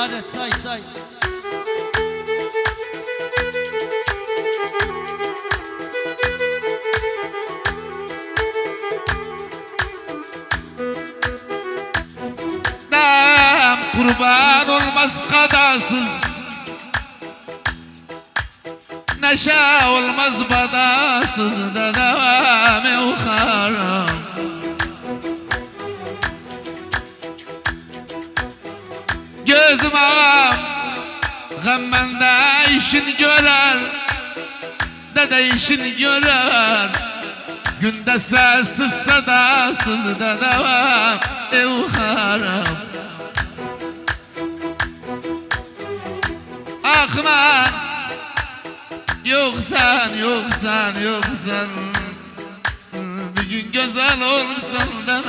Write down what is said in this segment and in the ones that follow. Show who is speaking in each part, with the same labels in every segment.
Speaker 1: Hadi say say.
Speaker 2: Dam kurban olmaz kadasız, neşe olmaz badasız da devam yukarı. Gözüm ağam gemmende işini görer, dede işini görer. Günde sessiz sedasız da devam yukarı. Akman yoksan yoksan yoksan, bir gün güzel olursan da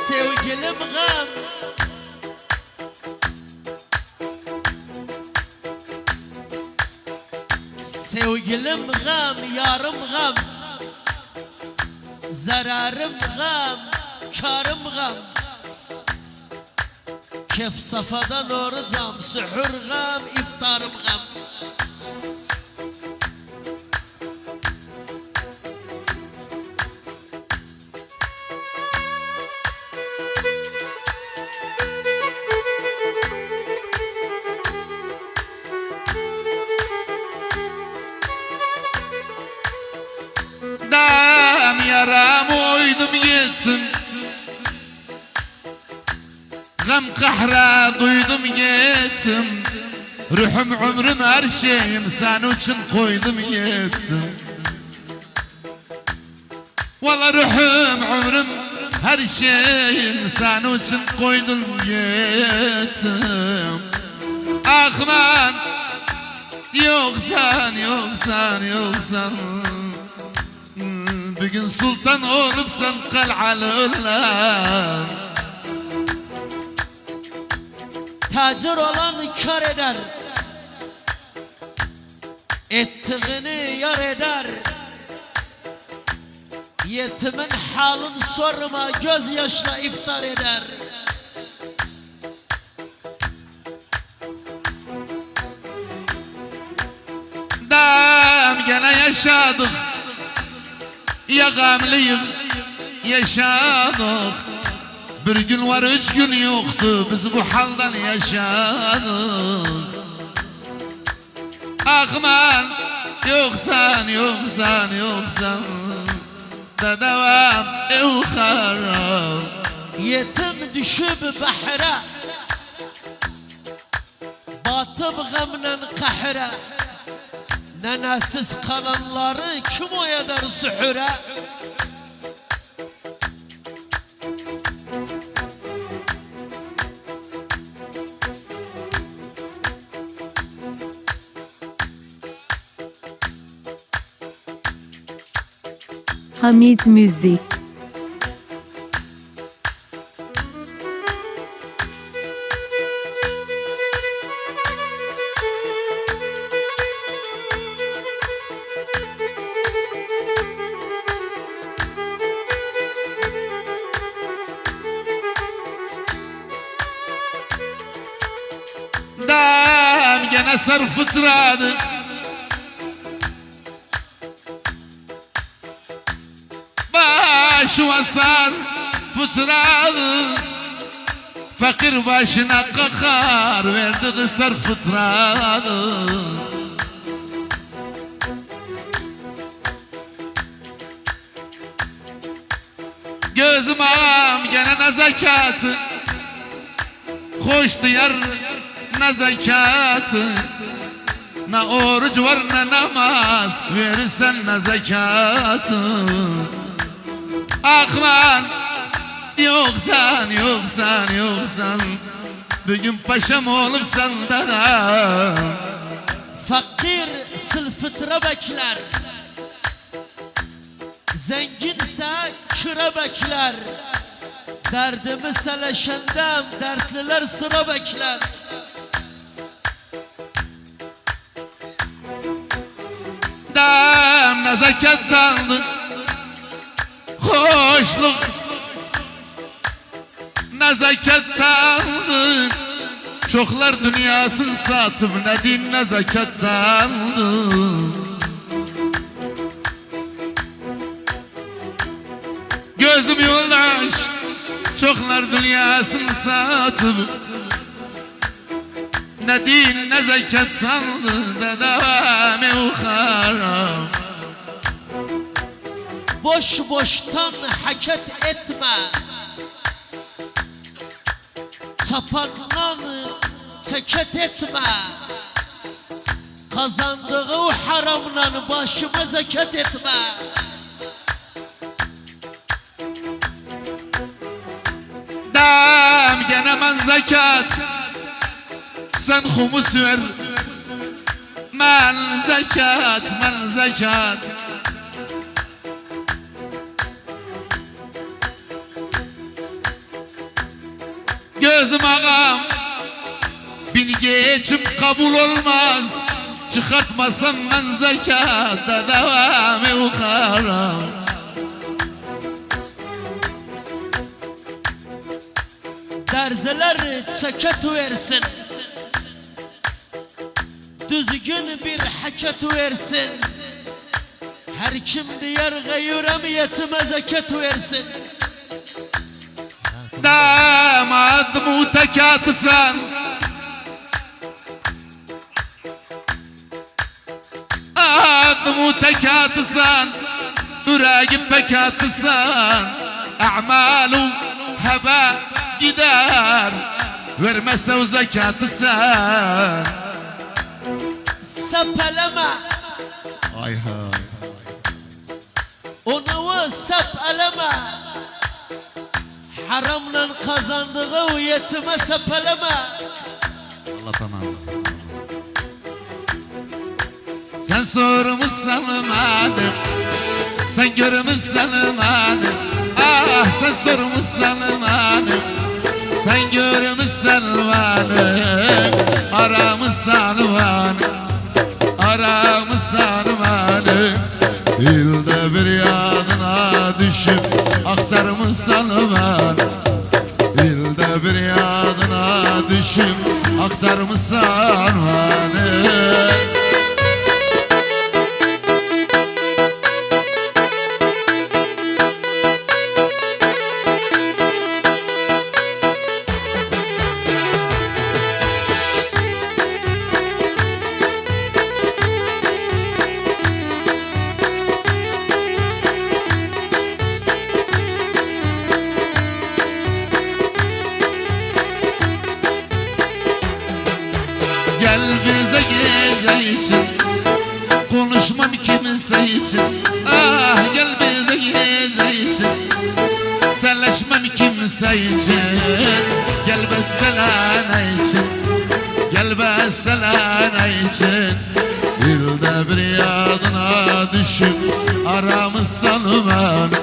Speaker 1: Sevgilim gam, sevgilim gam, yarım gam, zararım gam, karım gam. Kef safadan orucam, suhur gam, iftarım gam.
Speaker 2: Dam yaramı uydum gittim, gam kahra duydum gittim. Ruhum ömrüm her şeyim sen için koydum gittim. Valla ruhum ömrüm her şeyim sen için koydum gittim. Akman yoksan yoksan yoksan, bir gün sultan olupsan kal'alullah.
Speaker 1: Tacir olan kar eder, ettiğini yar eder. Yetimin halını sorma, gözyaşla iftar eder.
Speaker 2: Dam gene yaşadık, ya gamlıyık yaşadık. Bir gün var 3 gün yoktu, biz bu haldan yaşadık. Akman yoksan yoksan yoksan da devam yukarı.
Speaker 1: Yetim düşüp bahre, batıp gamnen kahre. Nenesiz kalanları kim o eder sühüre?
Speaker 3: Hamid Müzik.
Speaker 2: Dam gene sar fıtradı, baş vasar fıtradı. Fakir başına kakar verdi kısar fıtradı. Gözüm ağam gene nezakatı, hoş diyar ne zekatı. Ne oruç var ne namaz, verirsen ne zekatı. Akman yoksan yoksan yoksan, bugün paşam olursan da.
Speaker 1: Fakir sılfıtıra bekler, zenginse küre bekler. Derdimi seleşendem, dertliler sıra bekler.
Speaker 2: Dem nezaket aldı, hoşluk nezaket aldı. Çoklar dünyasını satıp ne din nezaket aldı. Gözüm yoldaş, çoklar dünyasını satıp ne din ne zekat aldı da devamı uharam.
Speaker 1: Boş boştan hareket etme, sapandan çeket etme. Kazandığı haramdan başıma zekat etme.
Speaker 2: Dem gene ben zekat, sen humus ver. Men zekat, men zekat. Gözüm ağam, bin geçim kabul olmaz. Çıkartmasam ben zekat da devamı ukaram.
Speaker 1: Derzeler çeket versin, düzgün bir hareket versin. Her kim diğer gayremiyetime zekat versin.
Speaker 2: Damad mutekatsan, ad mutekatsan, yüreğim pekatsan. A'malu heba gider, vermezse o zekatı sen.
Speaker 1: Sepeleme,
Speaker 2: Ay hay.
Speaker 1: onu sepeleme. Haramla kazandığı yetime sepeleme.
Speaker 2: Allah tamam. Sen sormuşsan madem, sen görmüşsen madem. Ah sen sormuşsan madem, sen görmüşsen madem. Aramışsan madem, aramışsan madem. İlde bir yanına düşüp aktarmışsan madem. İlde bir yanına düşüp aktarmışsan madem. Gel bize gece için, konuşmam kimse için. Ah gel bize gece için, selleşmem kimse için. Gel besselana için, gel besselana için. Yılda bir yadına düşüp aramışsan beni.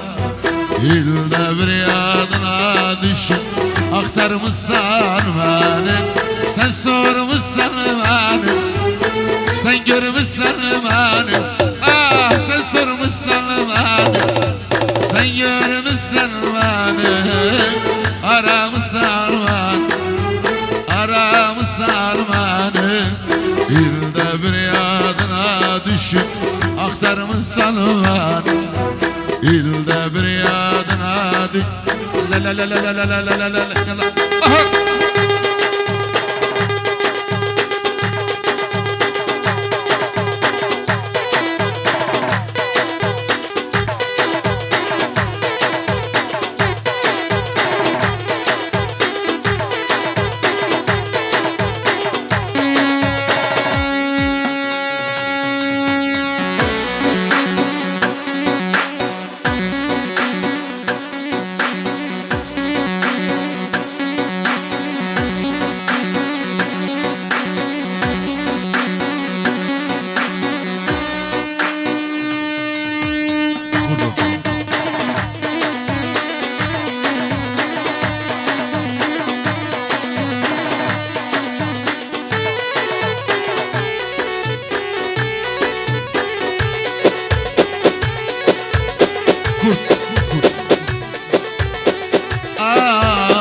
Speaker 2: Yılda bir yadına düşüp aktarmışsan beni. Sen sormuşsan beni, sen görmüşsen beni. Ah sen sormuşsan beni, sen görmüşsen beni. Aramışsan beni, aramışsan beni. Yılda bir yadına düşüp aktarmışsan beni. Yılda bir yadına düşüp la la la la la la la la la la. Aha! Ah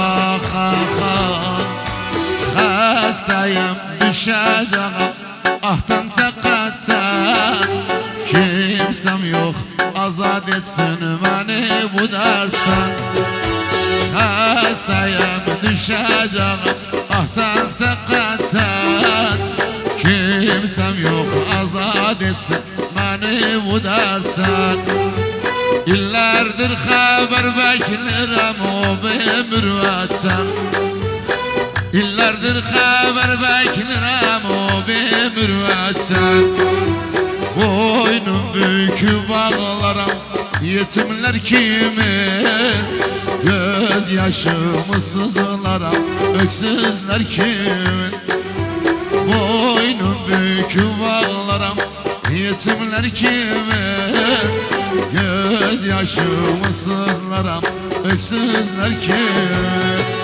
Speaker 2: ah ah hastayım düşeceğim ahtan takattan kimsem yok azat etsin beni bu dertten hastayım düşeceğim ahtan takattan kimsem yok azat etsin beni bu dertten İllerdir haber beklerim o mürvetten İllerdir haber beklerim o mürvetten Boynum bükü bağlarım yetimler kimi Göz yaşımı sızlarım öksüzler kimin Boynum bükü bağlarım yetimler kimi Göz yaşımı sızlarım öksüzler kimin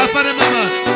Speaker 2: Aferin Mehmet.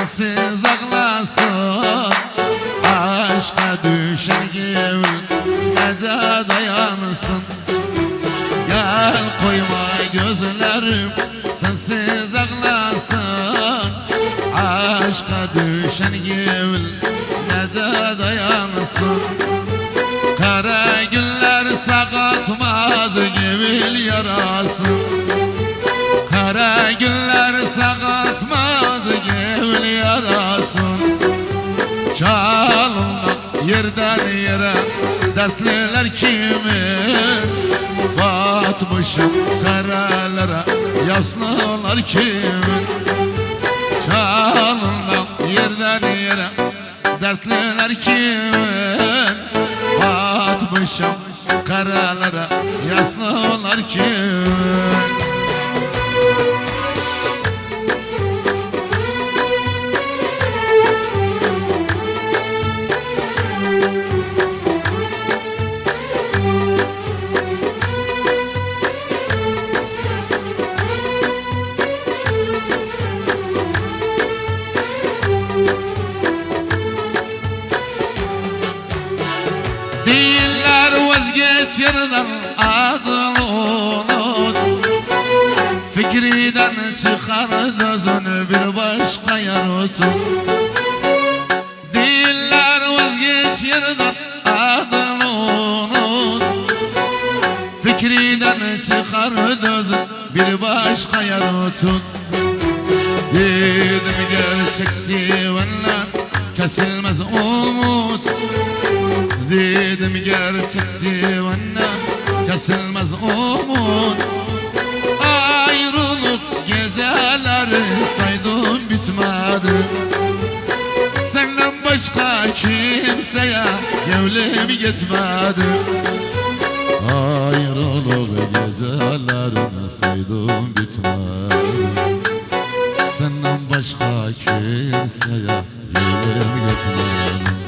Speaker 2: Sensiz ağlasın Aşka düşen gönül nece dayansın Gel koyma gözlerim sensiz ağlasın Aşka düşen gönül nece dayansın Kara günler sakatmaz gönül yarası Kara günler sakatmaz gönül yarasın Çalınmak yerden yere dertliler kimi Batmışım karalara yaslılar kimin Çalınmak yerden yere dertliler kimin Batmışım karalara yaslılar kimin Diller vazgeç yerden adıl olur Fikriden çıkar gözünü bir başka yer tut Diller vazgeç yerden adıl olur Fikriden çıkar gözün bir başka yer tut Dedim gerçek sevenler kesilmez umut Dedim gerçek sevenler kesilmez umut Ayrılık geceleri saydım bitmedi Senden başka kimseye gönlüm gitmedi Ayrılık gecelerini saydım bitmedi Senden başka kimseye gönlüm gitmedi